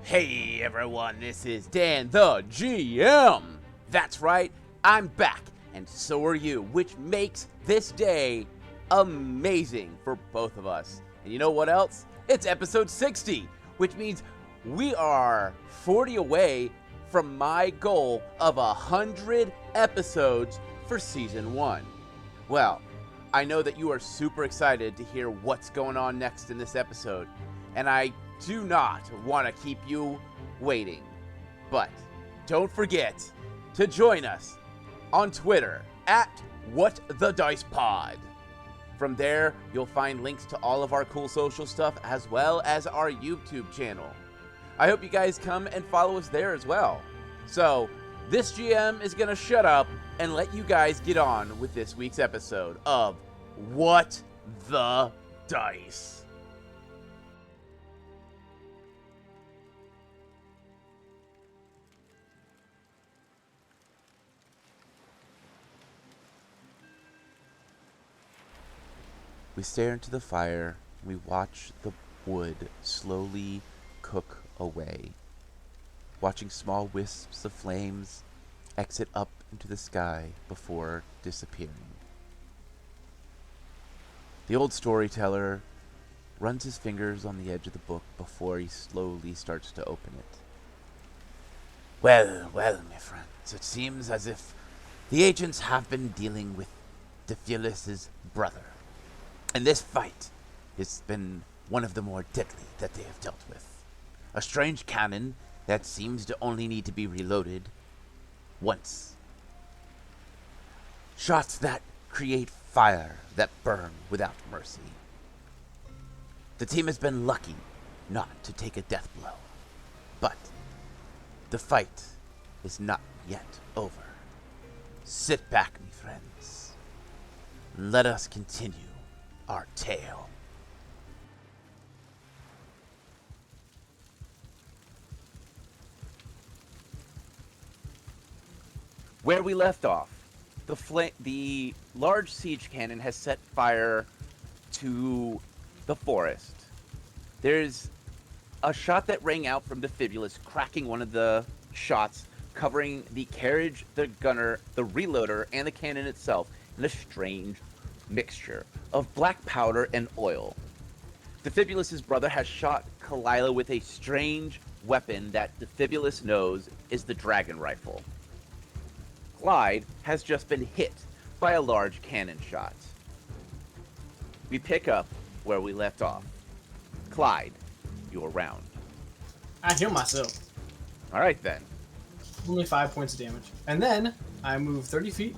Hey everyone, this is Dan the GM. That's right, I'm back, and so are you, which makes this day amazing for both of us. And you know what else? It's episode 60, which means we are 40 away from my goal of 100 episodes for season 1. Well, I know that you are super excited to hear what's going on next in this episode, and I do not want to keep you waiting. But don't forget to join us on Twitter at WhatTheDicePod. From there, you'll find links to all of our cool social stuff as well as our YouTube channel. I hope you guys come and follow us there as well. So, this GM is going to shut up and let you guys get on with this week's episode of What the Dice. We stare into the fire, and we watch the wood slowly cook away, watching small wisps of flames exit up into the sky before disappearing. The old storyteller runs his fingers on the edge of the book before he slowly starts to open it. Well, my friends, it seems as if the agents have been dealing with Defilis's brother. And this fight has been one of the more deadly that they have dealt with. A strange cannon that seems to only need to be reloaded once. Shots that create fire that burn without mercy. The team has been lucky not to take a death blow. But the fight is not yet over. Sit back, me friends. Let us continue our tale. Where we left off, the large siege cannon has set fire to the forest. There's a shot that rang out from Defibulus, cracking one of the shots, covering the carriage, the gunner, the reloader, and the cannon itself in a strange mixture of black powder and oil. Defibulus' brother has shot Kalila with a strange weapon that Defibulus knows is the dragon rifle. Clyde has just been hit by a large cannon shot. We pick up where we left off. Clyde, you're round. I heal myself. Alright then. Only 5 points of damage. And then I move 30 feet.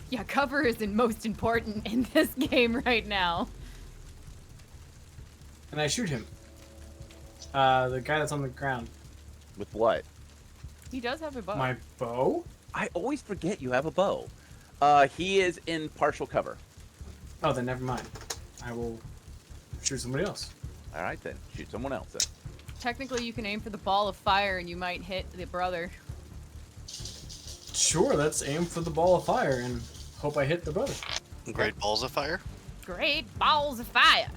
Yeah, cover isn't most important in this game right now. And I shoot him. The guy that's on the ground. With what? He does have a bow. My bow? I always forget you have a bow. He is in partial cover. Oh, then never mind. I will shoot somebody else. Alright then, shoot someone else then. Technically, you can aim for the ball of fire and you might hit the brother. Sure, let's aim for the ball of fire and hope I hit the brother. Great balls of fire? Great balls of fire!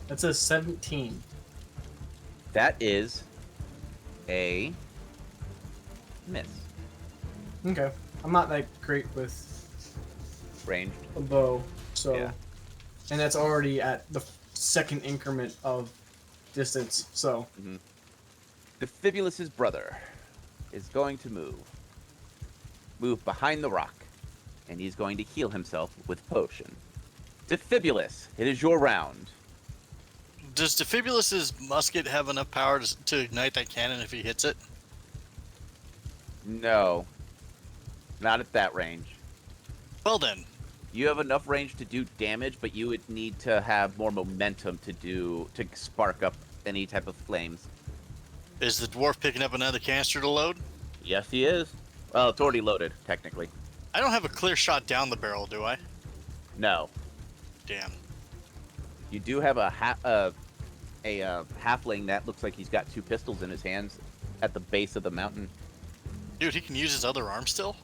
That's a 17. That is a miss. Okay. I'm not that great with Ranged. a bow, so... Yeah. And that's already at the second increment of distance, so... Mm-hmm. Defibulus' brother is going to move behind the rock, and he's going to heal himself with potion. Defibulus, it is your round. Does Defibulus's musket have enough power to ignite that cannon if he hits it? No. Not at that range. Well then. You have enough range to do damage, but you would need to have more momentum to spark up any type of flames. Is the dwarf picking up another canister to load? Yes, he is. Well, it's already loaded, technically. I don't have a clear shot down the barrel, do I? No. Damn. You do have a halfling that looks like he's got 2 pistols in his hands at the base of the mountain. Dude, he can use his other arm still?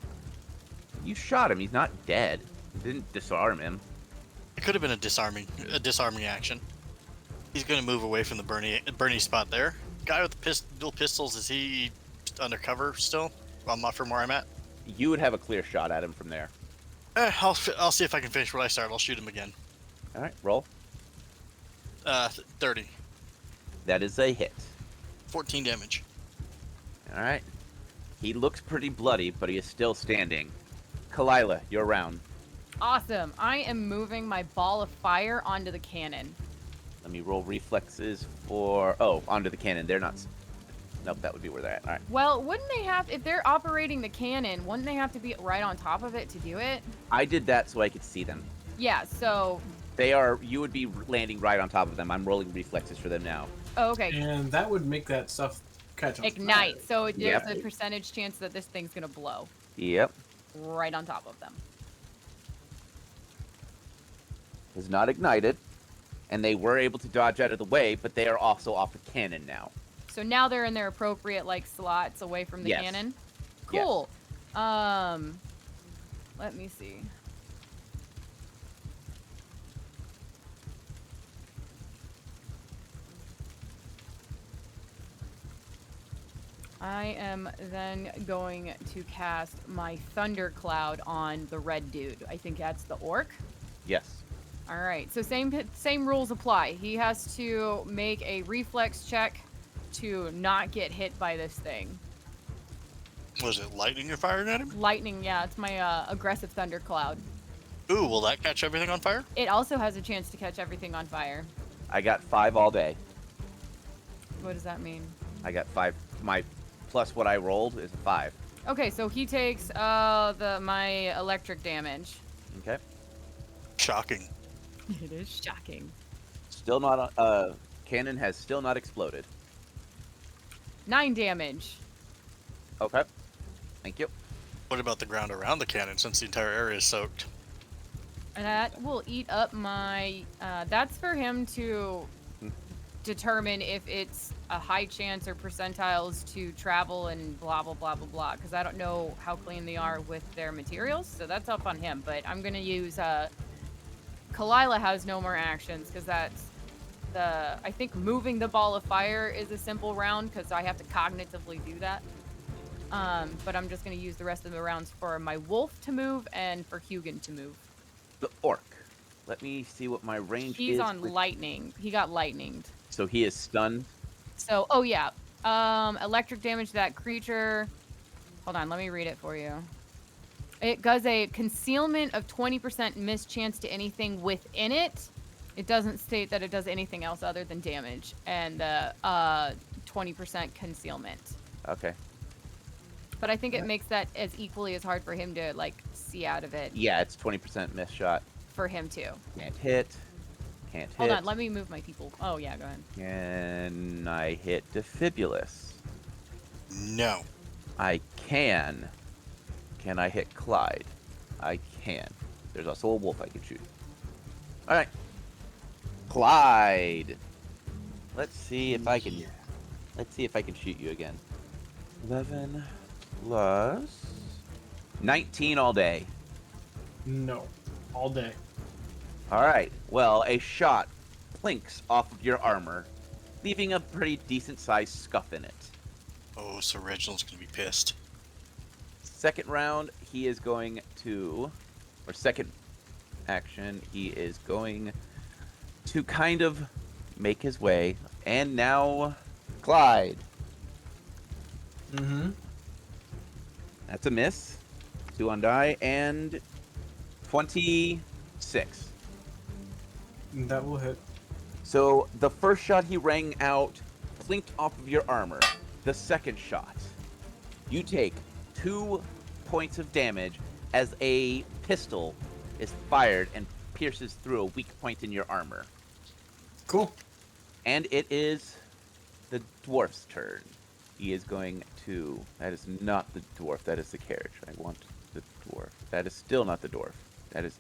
You shot him. He's not dead. You didn't disarm him. It could have been a disarming action. He's gonna move away from the Bernie spot there. Guy with the dual pistols, is he undercover still? I'm not from where I'm at. You would have a clear shot at him from there. I'll see if I can finish what I started. I'll shoot him again. All right, roll. 30. That is a hit. 14 damage. All right. He looks pretty bloody, but he is still standing. Kalila, your round. Awesome. I am moving my ball of fire onto the cannon. Let me roll reflexes for... Oh, onto the cannon. They're not... Nope, that would be where they're at. All right. Well, wouldn't they have, if they're operating the cannon, wouldn't they have to be right on top of it to do it? I did that so I could see them. Yeah, so... They are... You would be landing right on top of them. I'm rolling reflexes for them now. Oh, okay. And that would make that stuff catch on Ignite. fire. So there's Yep. a percentage chance that this thing's going to blow Yep. right on top of them. Is not ignited. And they were able to dodge out of the way, but they are also off the cannon now. So now they're in their appropriate, like, slots away from the Yes. cannon? Yes. Cool. Let me see. I am then going to cast my Thunder Cloud on the red dude. I think that's the orc. Yes. All right, so same rules apply. He has to make a reflex check to not get hit by this thing. Was it lightning you're firing at him? Lightning, yeah, it's my aggressive Thunder Cloud. Ooh, will that catch everything on fire? It also has a chance to catch everything on fire. I got 5 all day. What does that mean? I got 5. My plus what I rolled is a 5. Okay, so he takes my electric damage. Okay. Shocking. It is shocking. Still not... Cannon has still not exploded. 9 damage. Okay. Thank you. What about the ground around the cannon, since the entire area is soaked? And that will eat up my... that's for him to determine if it's a high chance or percentiles to travel and blah, blah, blah, blah, blah. Because I don't know how clean they are with their materials, so that's up on him. But I'm going to use... Kalila has no more actions, because that's the... I think moving the ball of fire is a simple round, because I have to cognitively do that. But I'm just going to use the rest of the rounds for my wolf to move and for Hugin to move. The orc. Let me see what my range is. He's on lightning. He got lightninged. So he is stunned. So, oh yeah. Electric damage to that creature. Hold on, let me read it for you. It does a concealment of 20% mischance to anything within it. It doesn't state that it does anything else other than damage. And 20% concealment. Okay. But I think it makes that as equally as hard for him to, like, see out of it. Yeah, it's 20% miss shot. For him, too. Can't hit. Can't hit. Hold on, let me move my people. Oh, yeah, go ahead. Can I hit Defibulous? No. I can. Can I hit Clyde? I can. There's also a wolf I can shoot. Alright. Clyde. Let's see if I can... Yeah. Let's see if I can shoot you again. 11 plus... 19 all day. No. All day. Alright, well, a shot plinks off of your armor, leaving a pretty decent-sized scuff in it. Oh, so Reginald's gonna be pissed. Second round, he is going to... Or second action, he is going to kind of make his way. And now, Clyde. Mm-hmm. That's a miss. 2 on die, and 26. That will hit. So the first shot he rang out plinked off of your armor. The second shot, you take 2 points of damage as a pistol is fired and pierces through a weak point in your armor. Cool. And it is the dwarf's turn. He is going to... That is not the dwarf. That is the carriage. I want the dwarf. That is still not the dwarf. That is...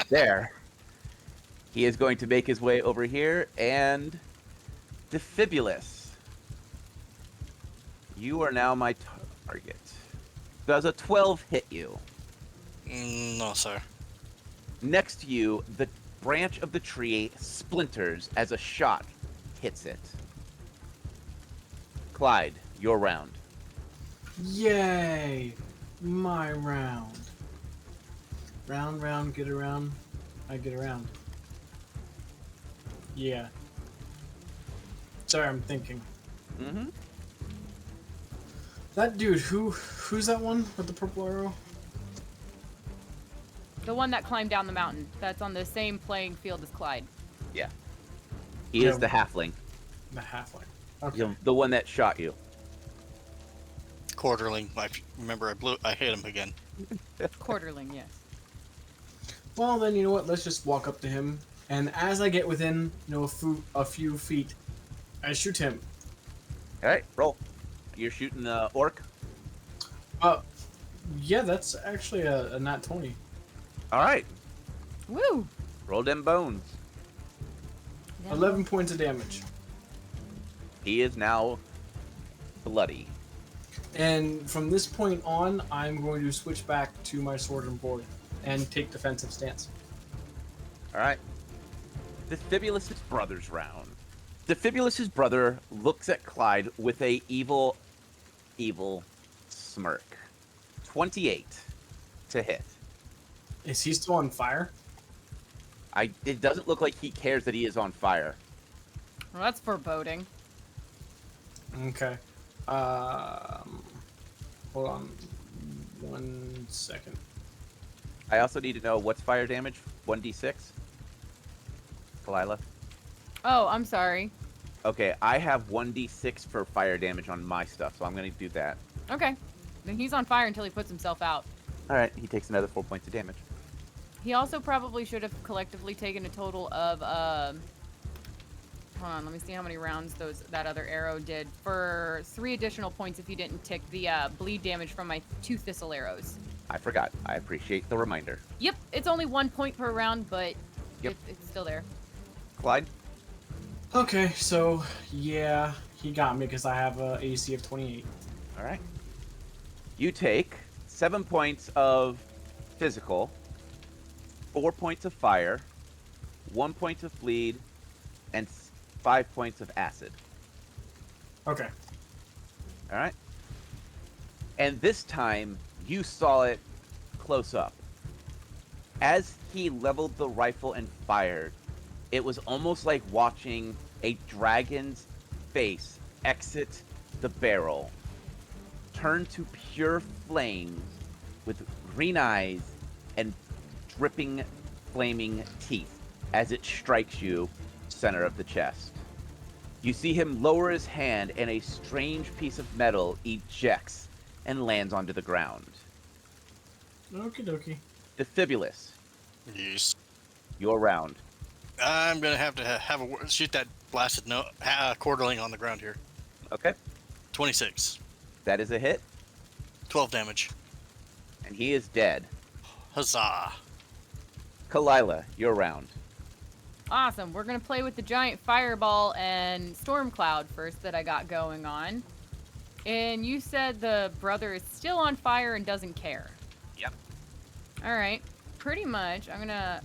There. He is going to make his way over here, and Defibulous. You are now my target. Does a 12 hit you? No, sir. Next to you, the branch of the tree splinters as a shot hits it. Clyde, your round. Yay! My round. Round, get around. I get around. Yeah. Sorry, I'm thinking. Mm-hmm. That dude, who's that one with the purple arrow? The one that climbed down the mountain. That's on the same playing field as Clyde. Yeah. He is the halfling. The halfling. Okay. The one that shot you. Quarterling. Remember, I hit him again. Quarterling, yes. Well, then, you know what? Let's just walk up to him. And as I get within, a few feet, I shoot him. All right, roll. You're shooting the orc? Yeah, that's actually a nat 20. All right. Woo! Roll them bones. 11 points of damage. He is now bloody. And from this point on, I'm going to switch back to my sword and board and take defensive stance. All right. Defibulous' brother's round. Defibulous' brother looks at Clyde with a evil smirk. 28 to hit. Is he still on fire? It doesn't look like he cares that he is on fire. Well, that's foreboding. Okay. Hold on 1 second. I also need to know what's fire damage. 1d6. Kalila. Oh, I'm sorry. Okay, I have 1d6 for fire damage on my stuff, so I'm going to do that. Okay. Then he's on fire until he puts himself out. All right, he takes another 4 points of damage. He also probably should have collectively taken a total of, hold on, let me see how many rounds that other arrow did. For 3 additional points if he didn't take the bleed damage from my 2 thistle arrows. I forgot. I appreciate the reminder. Yep, it's only 1 point per round, but Yep. it's still there. Clyde? Okay, so yeah, he got me because I have a AC of 28. All right. You take 7 points of physical, 4 points of fire, 1 point of bleed, and 5 points of acid. Okay. All right. And this time, you saw it close up. As he leveled the rifle and fired, it was almost like watching a dragon's face exit the barrel, turn to pure flames with green eyes and dripping, flaming teeth as it strikes you center of the chest. You see him lower his hand and a strange piece of metal ejects and lands onto the ground. Okie dokie. Defibulous, Yes. your round. I'm gonna have to shoot that blasted quarterling on the ground here. Okay, 26. that is a hit, 12 damage. and he is dead. Huzzah. Kalila, your round. Awesome. We're going to play with the giant fireball and storm cloud first that I got going on. And you said the brother is still on fire and doesn't care. Yep. All right. Pretty much. I'm going to...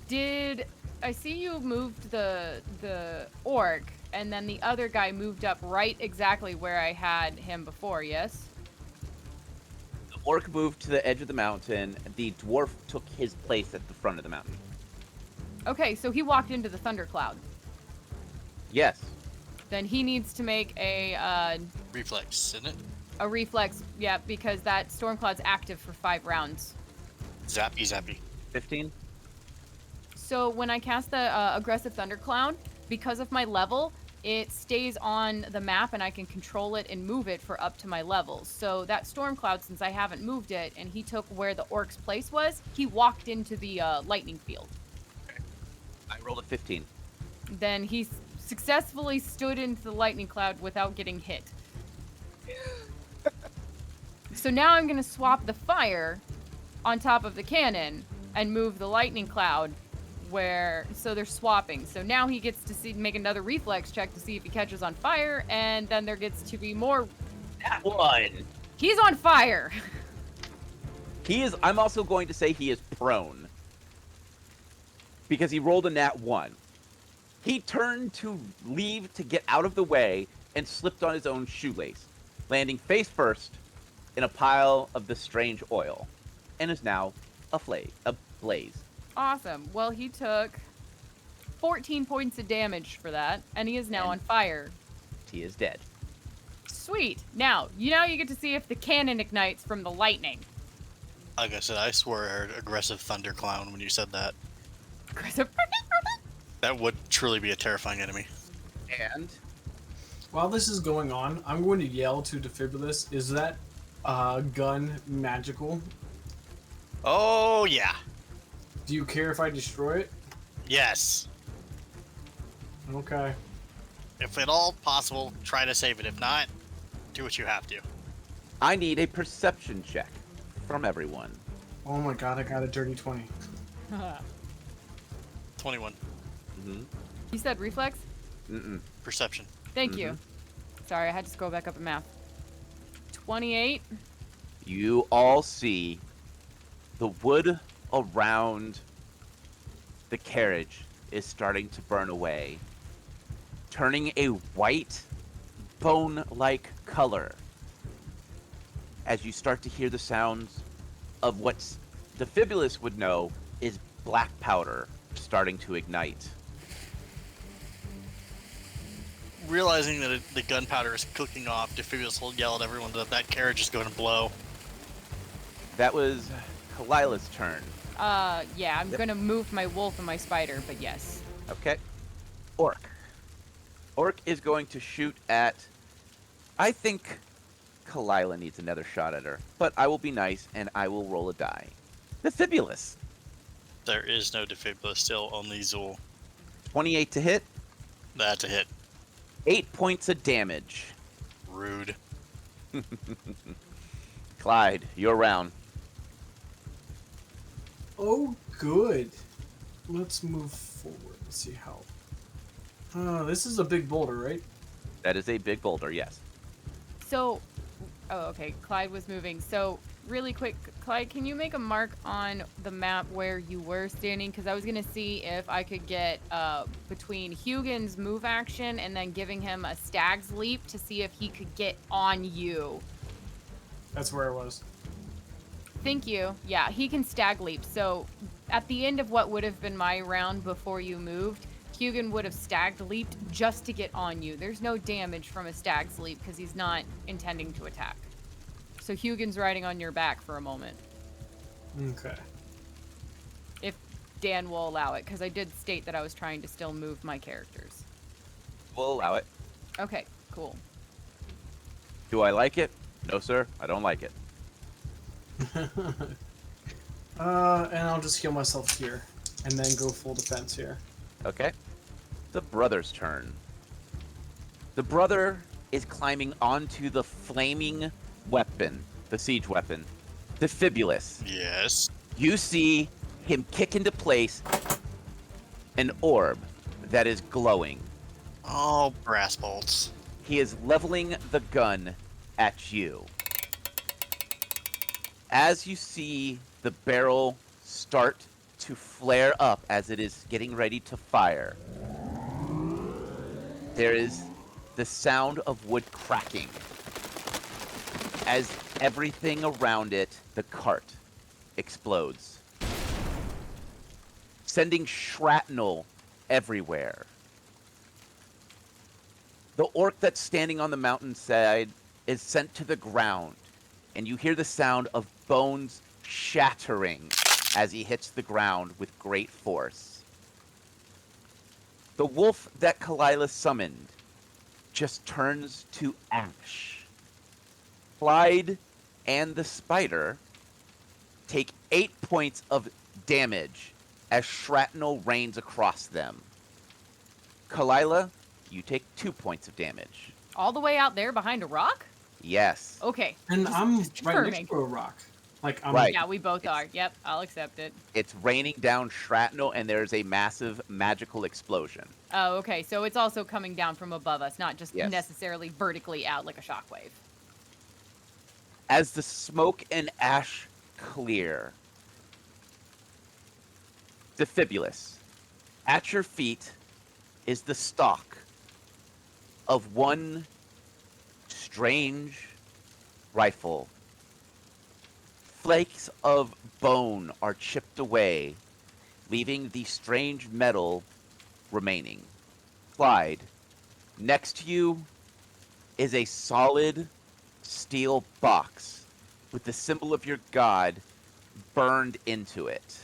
Did... I see you moved the orc, and then the other guy moved up right exactly where I had him before, yes? The orc moved to the edge of the mountain. The dwarf took his place at the front of the mountain. Okay, so he walked into the thundercloud. Yes. Then he needs to make a Reflex, isn't it? reflex, yeah, because that storm cloud's active for 5 rounds. Zappy. 15. So when I cast the aggressive thundercloud, because of my level, it stays on the map and I can control it and move it for up to my levels. So that storm cloud, since I haven't moved it, and he took where the orc's place was, he walked into the lightning field. I rolled a 15. Then he successfully stood into the lightning cloud without getting hit. So now I'm going to swap the fire on top of the cannon and move the lightning cloud where so they're swapping. So now he gets to make another reflex check to see if he catches on fire, and then there gets to be more. That one. He's on fire. He is. I'm also going to say he is prone because he rolled a nat 1. He turned to leave to get out of the way and slipped on his own shoelace, landing face first in a pile of the strange oil, and is now ablaze. Awesome. Well, he took 14 points of damage for that, and he is now on fire. He is dead. Sweet. Now you get to see if the cannon ignites from the lightning. Like I said, I swore I heard aggressive thunderclown when you said that. That would truly be a terrifying enemy. And While this is going on, I'm going to yell to Defibrillus, is that gun magical? Oh, yeah. Do you care if I destroy it? Yes. Okay. If at all possible, try to save it. If not, do what you have to. I need a perception check from everyone. Oh my god, I got a dirty 20. 21. Mm-hmm. You said reflex? Mm-mm. Perception. Thank you. Sorry, I had to scroll back up in math. 28. You all see the wood around the carriage is starting to burn away, turning a white, bone-like color as you start to hear the sounds of what Defibrillus would know is black powder starting to ignite. Realizing that the gunpowder is cooking off, Defibrillus will yell at everyone that that carriage is going to blow. That was Kalila's turn. Yeah, I'm gonna move my wolf and my spider, but yes. Okay. Orc. Orc is going to shoot at... I think Kalila needs another shot at her, but I will be nice and I will roll a die. Defibrillus. There is no Defibrillus, still only Zool. 28 to hit. That's a hit. 8 points of damage. Rude. Clyde, your round. Oh, good. Let's move forward. Let's see how. This is a big boulder, right? That is a big boulder, yes. So, oh, okay. Clyde was moving. So, really quick, Clyde, can you make a mark on the map where you were standing? Because I was going to see if I could get between Hugin's move action and then giving him a stag's leap to see if he could get on you. That's where I was. Thank you. Yeah, he can stag leap. So, at the end of what would have been my round before you moved, Hugin would have stag leaped just to get on you. There's no damage from a stag's leap because he's not intending to attack. So Hugin's riding on your back for a moment. Okay. If Dan will allow it, because I did state that I was trying to still move my characters. We'll allow it. Okay, cool. Do I like it? No, sir. I don't like it. And I'll just heal myself here, and then go full defense here. Okay. The brother's turn. The brother is climbing onto the flaming weapon, the siege weapon, Defibrillus. Yes. You see him kick into place an orb that is glowing. Oh, brass bolts. He is leveling the gun at you. As you see the barrel start to flare up as it is getting ready to fire, there is the sound of wood cracking as everything around it, the cart, explodes, sending shrapnel everywhere. The orc that's standing on the mountainside is sent to the ground, and you hear the sound of bones shattering as he hits the ground with great force. The wolf that Kalila summoned just turns to ash. Clyde and the spider take 8 points of damage as shrapnel rains across them. Kalila, you take 2 points of damage. All the way out there behind a rock? Yes. Okay. And just I'm right confirming. next to a rock. Like I'm Right. Yeah, we both It's- are. Yep, I'll accept it. It's raining down shrapnel, and there's a massive magical explosion. Oh, okay. So it's also coming down from above us, not just Yes. necessarily vertically out like a shockwave. As the smoke and ash clear, Defibulous, at your feet is the stalk of one strange rifle. Flakes of bone are chipped away, leaving the strange metal remaining. Clyde, next to you is a solid steel box with the symbol of your god burned into it.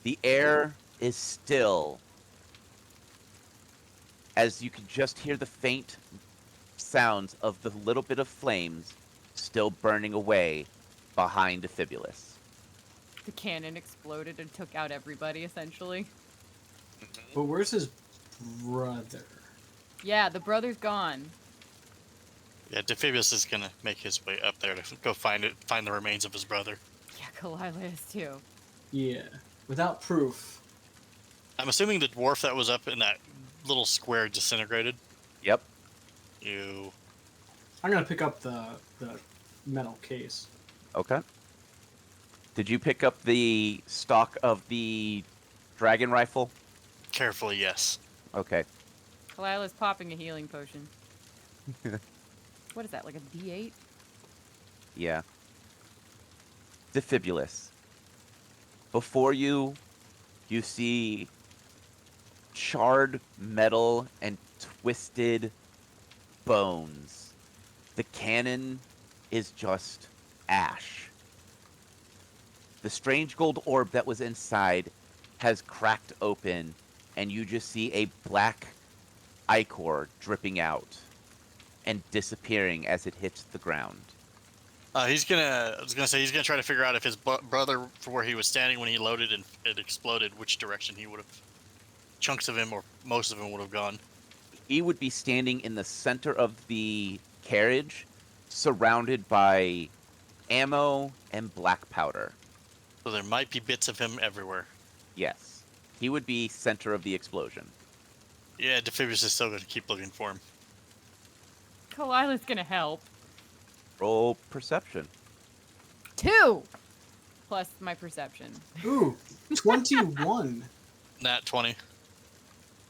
The air is still as you can just hear the faint sounds of the little bit of flames still burning away behind Defibulous. The cannon exploded and took out everybody, essentially. But where's his brother? Yeah, the brother's gone. Yeah, Defibulous is gonna make his way up there to go find the remains of his brother. Yeah, Kalila is too. Yeah. Without proof. I'm assuming the dwarf that was up in that little square disintegrated. Yep. You. I'm gonna pick up the metal case. Okay. Did you pick up the stock of the dragon rifle? Carefully, yes. Okay. Kalila's popping a healing potion. What is that, like a D8? Yeah. Defibulous. Before you, you see charred metal and twisted bones. The cannon is just ash. The strange gold orb that was inside has cracked open, and you just see a black ichor dripping out and disappearing as it hits the ground. I was gonna say he's gonna try to figure out if his brother, from where he was standing when he loaded and it exploded, which direction he would have, chunks of him or most of him would have gone. He would be standing in the center of the carriage, surrounded by ammo and black powder. So there might be bits of him everywhere. Yes. He would be center of the explosion. Yeah, Defibulous is still gonna keep looking for him. Kalila's gonna help. Roll perception. 2! Plus my perception. Ooh, 21. Nat 20.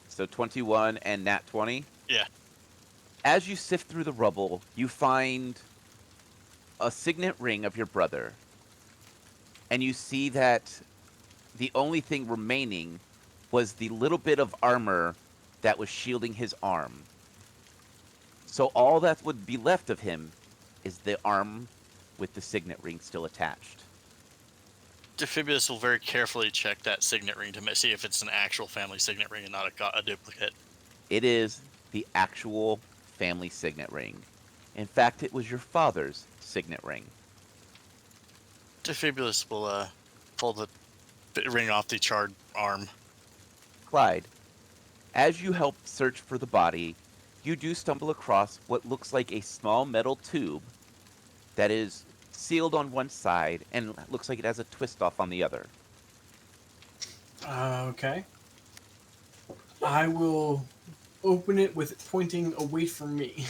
So 21 and nat 20. Yeah. As you sift through the rubble, you find a signet ring of your brother. And you see that the only thing remaining was the little bit of armor that was shielding his arm. So all that would be left of him is the arm with the signet ring still attached. Defibulous will very carefully check that signet ring to see if it's an actual family signet ring and not a duplicate. It is the actual family signet ring. In fact, it was your father's signet ring. Defibulous will pull the ring off the charred arm. Clyde, as you help search for the body, you do stumble across what looks like a small metal tube that is sealed on one side and looks like it has a twist off on the other. Okay. I will open it with it pointing away from me.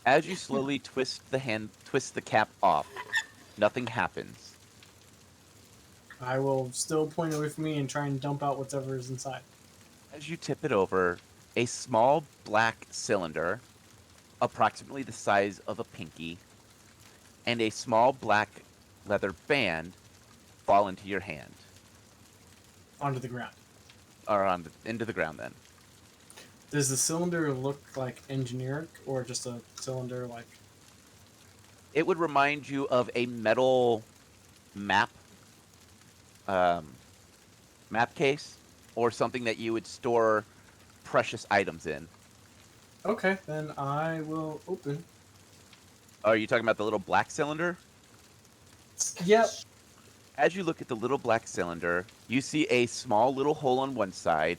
As you slowly twist the cap off, nothing happens. I will still point away from me and try and dump out whatever is inside. As you tip it over, a small black cylinder, approximately the size of a pinky, and a small black leather band fall into your hand. Onto the ground. Or into the ground then. Does the cylinder look like engineered or just a cylinder like... It would remind you of a metal map case, or something that you would store precious items in. Okay, then I will open. Are you talking about the little black cylinder? Yep. As you look at the little black cylinder, you see a small little hole on one side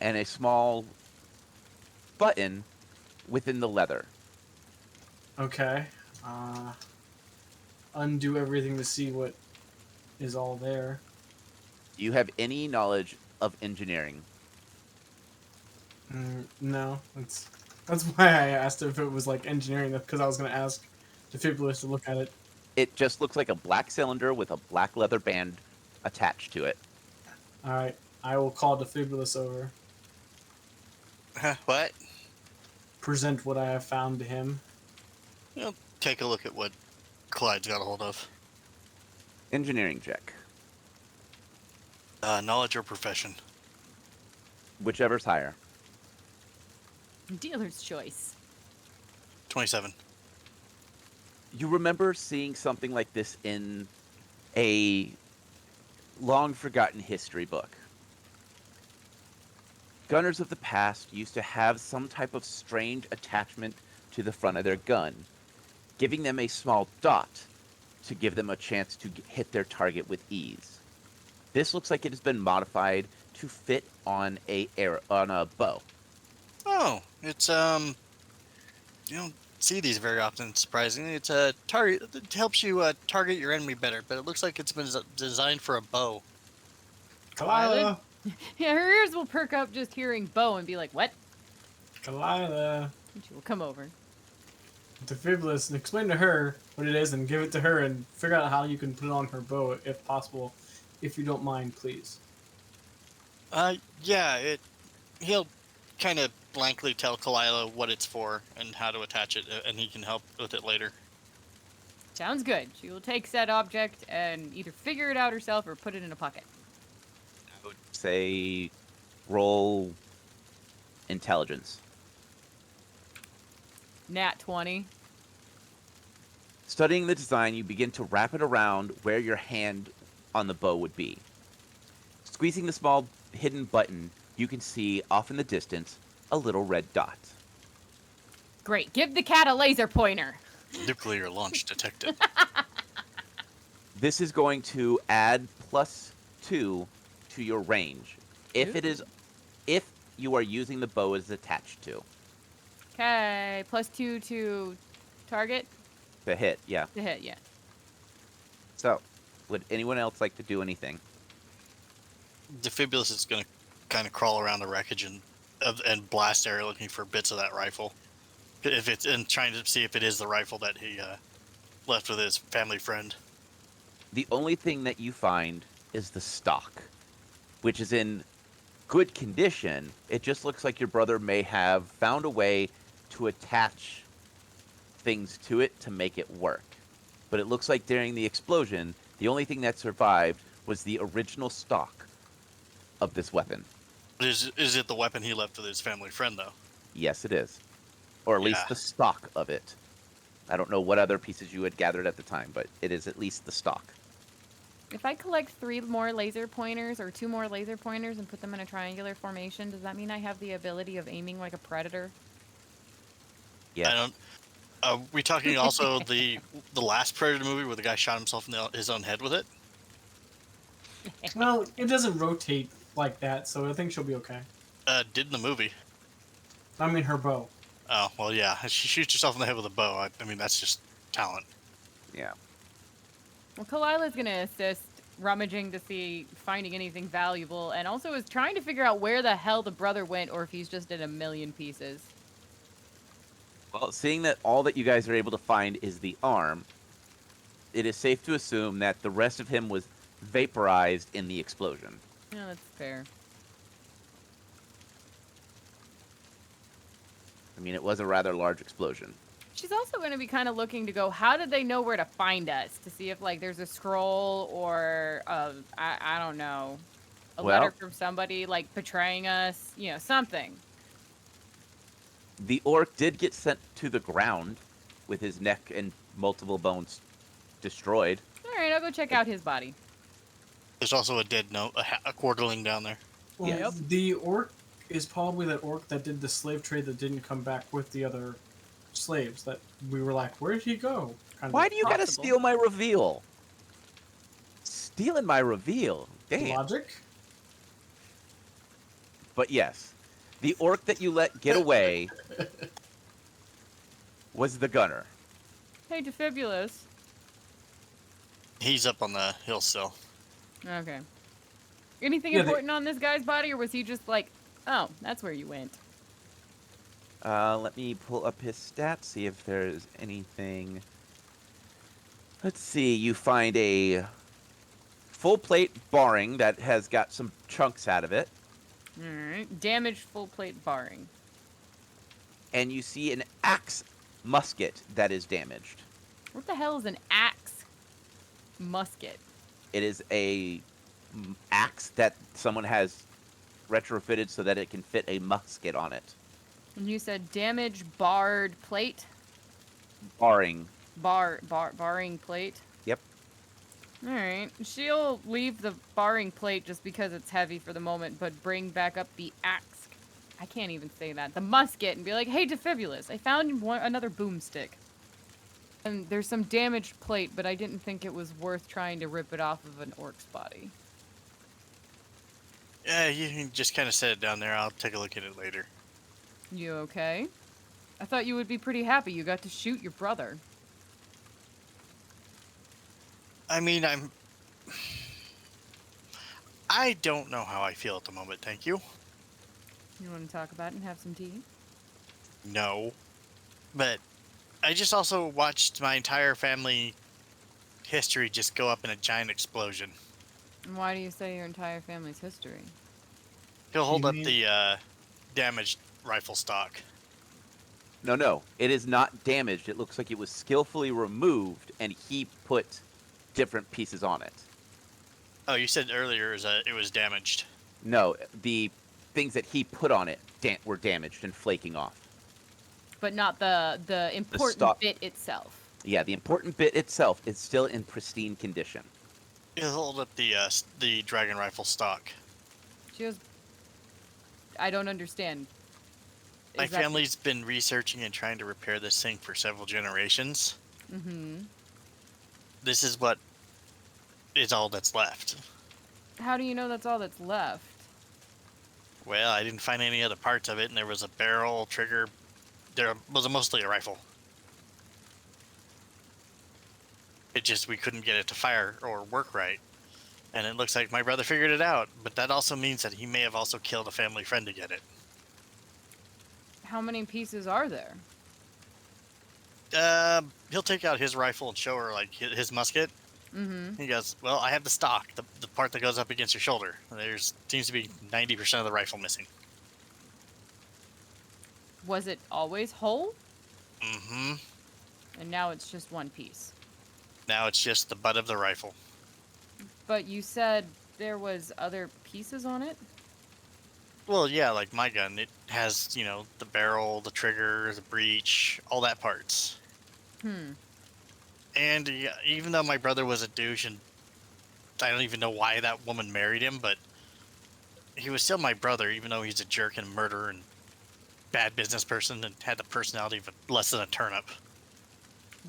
and a small button within the leather. Okay. undo everything to see what is all there. Do you have any knowledge of engineering? No, that's why I asked if it was like engineering, because I was gonna ask Defibrillus to look at it. It just looks like a black cylinder with a black leather band attached to it. All right, I will call Defibrillus over, What? present what I have found to him. Take a look at what Clyde's got a hold of. Engineering check. Knowledge or profession? Whichever's higher. Dealer's choice. 27. You remember seeing something like this in a long forgotten history book. Gunners of the past used to have some type of strange attachment to the front of their gun, giving them a small dot to give them a chance to hit their target with ease. This looks like it has been modified to fit on a bow. Oh, it's you don't see these very often. Surprisingly, it's a target. It helps you target your enemy better. But it looks like it's been designed for a bow. Kalila, Yeah, her ears will perk up just hearing bow and be like, what? Kalila, And she will come over. Defibrillus, and explain to her what it is, and give it to her, and figure out how you can put it on her bow, if possible, if you don't mind, please. Yeah, he'll kind of blankly tell Kalila what it's for and how to attach it, and he can help with it later. Sounds good. She will take said object and either figure it out herself or put it in a pocket. I would say roll intelligence. Nat 20. Studying the design, you begin to wrap it around where your hand on the bow would be. Squeezing the small hidden button, you can see off in the distance a little red dot. Great. Give the cat a laser pointer. Nuclear launch detected. This is going to add +2 to your range if you are using the bow as attached to. Okay. +2 to target. To hit, yeah. To hit, yeah. So, would anyone else like to do anything? Defibrillus is going to kind of crawl around the wreckage and blast area looking for bits of that rifle. If it's and trying to see if it is the rifle that he left with his family friend. The only thing that you find is the stock, which is in good condition. It just looks like your brother may have found a way to attach things to it to make it work. But it looks like during the explosion, the only thing that survived was the original stock of this weapon. Is it the weapon he left with his family friend, though? Yes, it is. Or at least Yeah. the stock of it. I don't know what other pieces you had gathered at the time, but it is at least the stock. If I collect 3 more laser pointers or 2 more laser pointers and put them in a triangular formation, does that mean I have the ability of aiming like a predator? Yeah. I don't. Are we talking also the last Predator movie where the guy shot himself in his own head with it? Well, it doesn't rotate like that, so I think she'll be okay. Did in the movie. I mean, her bow. Oh, well, yeah. She shoots herself in the head with a bow. I mean, that's just talent. Yeah. Well, Kalila's going to assist rummaging to see finding anything valuable, and also is trying to figure out where the hell the brother went or if he's just in a million pieces. Well, seeing that all that you guys are able to find is the arm, it is safe to assume that the rest of him was vaporized in the explosion. Yeah, that's fair. I mean, it was a rather large explosion. She's also going to be kind of looking to go, how did they know where to find us? To see if, like, there's a scroll or, I don't know, a letter from somebody, like, betraying us, you know, something. The orc did get sent to the ground with his neck and multiple bones destroyed. All right, I'll go check out his body. There's also a dead note, a quarterling down there. Well, Yep. the orc is probably that orc that did the slave trade that didn't come back with the other slaves. That we were like, where did he go? Kind Why of do you gotta possible. steal my reveal? Stealing my reveal. Damn. logic? But yes, the orc that you let get away was the gunner. Hey, Defibrillus. He's up on the hill still. Okay. Anything Yeah, important on this guy's body, or was he just like, oh, that's where you went? Let me pull up his stats, see if there's anything. Let's see. You find a full plate barring that has got some chunks out of it, Alright. Damaged full plate barring. and you see an axe musket that is damaged. What the hell is an axe musket? It is a axe that someone has retrofitted so that it can fit a musket on it. And you said damaged barred plate? Barring. Barring plate? Yep. Alright. She'll leave the barring plate just because it's heavy for the moment, but bring back up the axe. I can't even say that. The musket, and be like, hey, Defibulus, I found another boomstick. And there's some damaged plate, but I didn't think it was worth trying to rip it off of an orc's body. Yeah, you can just kind of set it down there. I'll take a look at it later. You okay? I thought you would be pretty happy you got to shoot your brother. I mean, I don't know how I feel at the moment, thank you. You want to talk about it and have some tea? No. But I just also watched my entire family history just go up in a giant explosion. And why do you say your entire family's history? He'll hold You up mean- the damaged rifle stock. No. It is not damaged. It looks like it was skillfully removed, and he put different pieces on it. Oh, you said earlier it was damaged. No, the things that he put on it were damaged and flaking off. But not the important stock. bit itself. Yeah, the important bit itself is still in pristine condition. He'll hold up the dragon rifle stock. She goes, I don't understand. My Is that- family's been researching and trying to repair this thing for several generations. Mhm. This is what is all that's left. How do you know that's all that's left? Well, I didn't find any other parts of it, and there was a barrel, trigger. There was mostly a rifle. It just, we couldn't get it to fire or work right. And it looks like my brother figured it out, but that also means that he may have also killed a family friend to get it. How many pieces are there? He'll take out his rifle and show her, like, his musket. Mm-hmm. He goes, well, I have the stock, the part that goes up against your shoulder. There's seems to be 90% of the rifle missing. Was it always whole? Mm-hmm. And now it's just one piece. Now it's just the butt of the rifle. But you said there was other pieces on it? Well, yeah, like my gun, it has, the barrel, the trigger, the breech, all that parts. And yeah, even though my brother was a douche, and I don't even know why that woman married him, but he was still my brother, even though he's a jerk and a murderer and bad business person and had the personality of less than a turnip.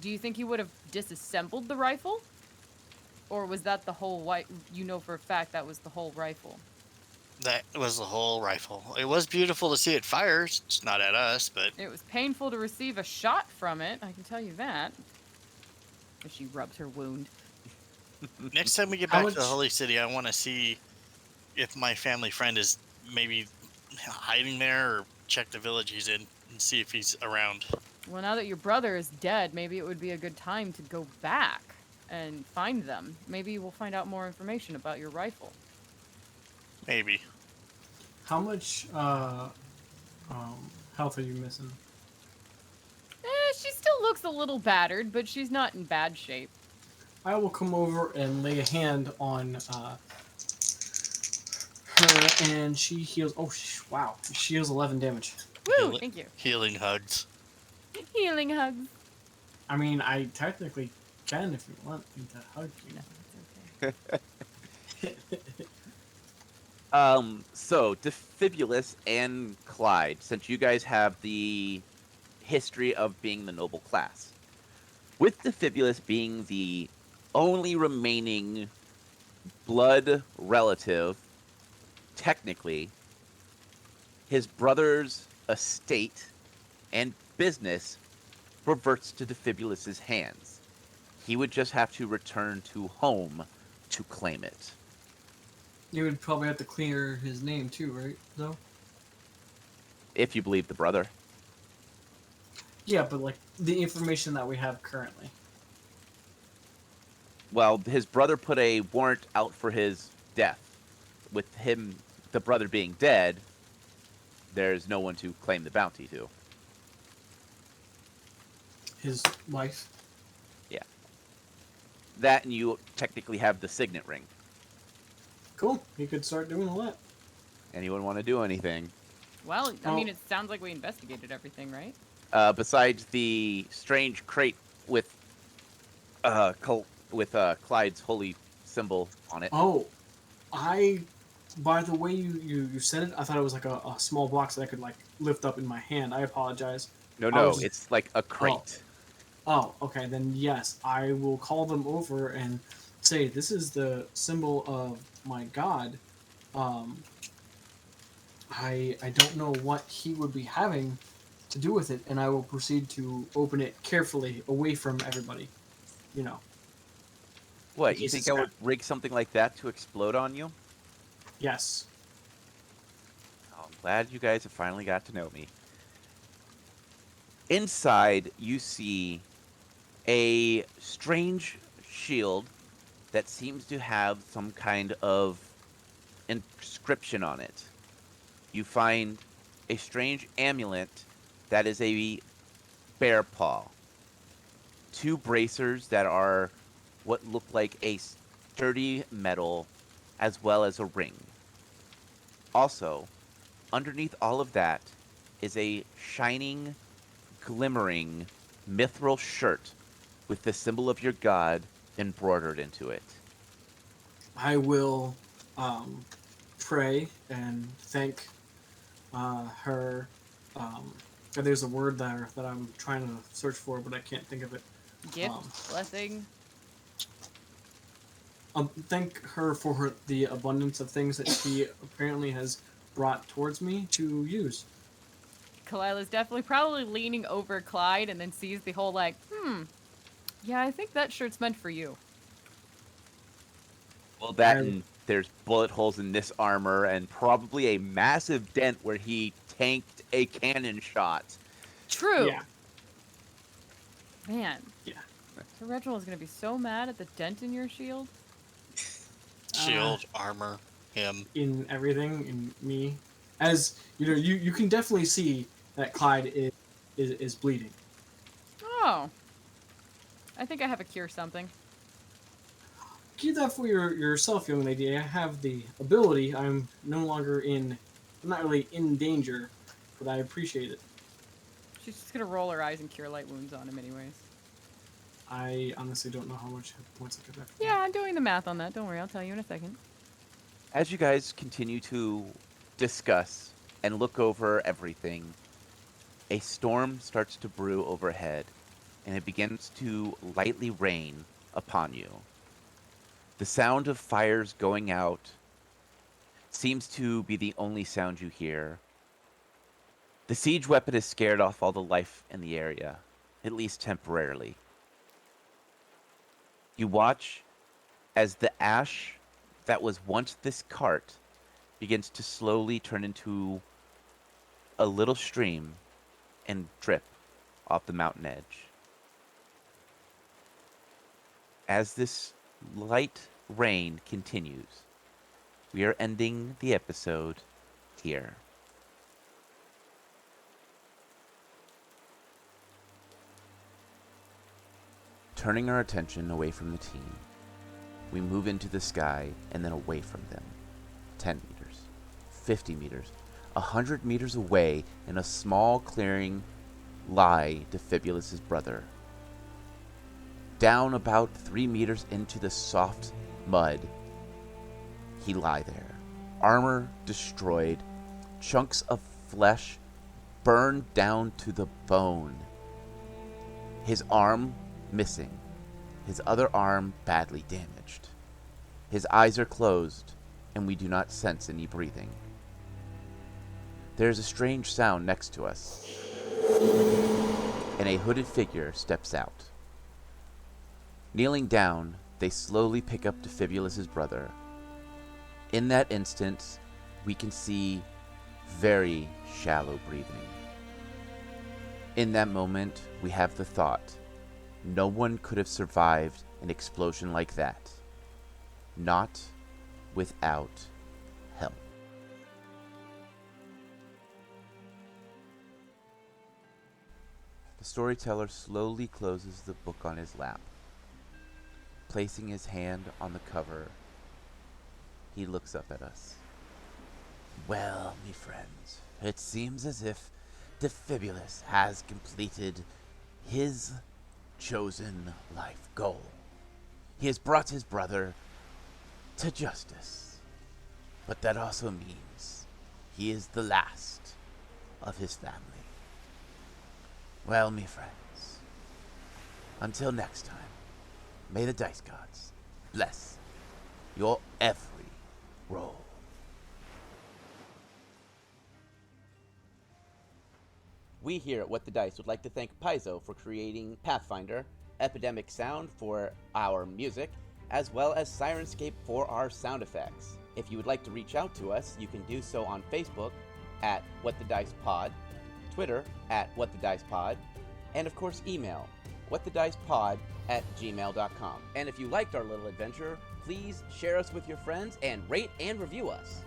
Do you think he would have disassembled the rifle? Or was that the whole you know for a fact that was the whole rifle? That was the whole rifle. It was beautiful to see it fire. It's not at us, but It was painful to receive a shot from it, I can tell you that. As she rubs her wound. next time we get How back to the much- Holy City, I want to see if my family friend is maybe hiding there, or check the village he's in and see if he's around. Well, now that your brother is dead, maybe it would be a good time to go back and find them. Maybe we'll find out more information about your rifle. Maybe. How much health are you missing? She still looks a little battered, but she's not in bad shape. I will come over and lay a hand on her, and she heals. Oh, wow! She heals 11 damage. Woo! Heal- Thank you. Healing hugs. Healing hugs. I mean, I technically can if you want me to hug you. No, it's okay. So Defibulus and Clyde, since you guys have the history of being the noble class, with Defibulus being the only remaining blood relative, technically, his brother's estate and business reverts to Defibulus's hands. He would just have to return to home to claim it. You would probably have to clear his name too, right? Though. If you believe the brother. Yeah, but like the information that we have currently. Well, his brother put a warrant out for his death. With him, the brother being dead, there's no one to claim the bounty to. His wife. Yeah. That, and you technically have the signet ring. Cool. He could start doing all that. Anyone want to do anything? Well, I mean, it sounds like we investigated everything, right? Besides the strange crate with Clyde's holy symbol on it. Oh, by the way you said it, I thought it was like a small box that I could like lift up in my hand. I apologize. No, it's like a crate. Oh, okay. Then yes, I will call them over and say this is the symbol of my god. I don't know what he would be having to do with it, and I will proceed to open it carefully away from everybody. You know. What, you think I would rig something like that to explode on you? Yes. Oh, I'm glad you guys have finally got to know me. Inside, you see a strange shield that seems to have some kind of inscription on it. You find a strange amulet that is a bear paw. 2 bracers that are what look like a sturdy metal, as well as a ring. Also, underneath all of that is a shining, glimmering mithril shirt with the symbol of your god embroidered into it. I will pray and thank her. There's a word there that I'm trying to search for, but I can't think of it. Gift, blessing. Thank her for the abundance of things that she apparently has brought towards me to use. Kalila's definitely probably leaning over Clyde and then sees the whole yeah, I think that shirt's meant for you. Well, and there's bullet holes in this armor and probably a massive dent where he tanked a cannon shot. True. Yeah. Man. Yeah. So Reginald's gonna be so mad at the dent in your shield. Shield, armor, him. In everything, in me. As, you know, you can definitely see that Clyde is bleeding. Oh. I think I have a cure something. Keep that for yourself, young lady. I have the ability. I'm not really in danger, but I appreciate it. She's just gonna roll her eyes and cure light wounds on him anyways. I honestly don't know how much points I could have. Yeah, I'm doing the math on that. Don't worry, I'll tell you in a second. As you guys continue to discuss and look over everything, a storm starts to brew overhead, and it begins to lightly rain upon you. The sound of fires going out seems to be the only sound you hear. The siege weapon has scared off all the life in the area, at least temporarily. You watch as the ash that was once this cart begins to slowly turn into a little stream and drip off the mountain edge. As this light rain continues, we are ending the episode here. Turning our attention away from the team, we move into the sky and then away from them. 10 meters, 50 meters, 100 meters away in a small clearing lie Defibulus' brother. Down about 3 meters into the soft mud, he lie there. Armor destroyed, chunks of flesh burned down to the bone. His arm missing, his other arm badly damaged. His eyes are closed, and we do not sense any breathing. There is a strange sound next to us, and a hooded figure steps out. Kneeling down, they slowly pick up Defibulus' brother. In that instant, we can see very shallow breathing. In that moment, we have the thought, no one could have survived an explosion like that. Not without help. The storyteller slowly closes the book on his lap. Placing his hand on the cover, he looks up at us. Well, me friends, it seems as if Defibulus has completed his chosen life goal. He has brought his brother to justice. But that also means he is the last of his family. Well, me friends, until next time, may the dice gods bless your every roll. We here at What the Dice would like to thank Paizo for creating Pathfinder, Epidemic Sound for our music, as well as Sirenscape for our sound effects. If you would like to reach out to us, you can do so on Facebook at What the Dice Pod, Twitter at What the Dice Pod, and of course email whatthedicepod@gmail.com. And if you liked our little adventure, please share us with your friends and rate and review us.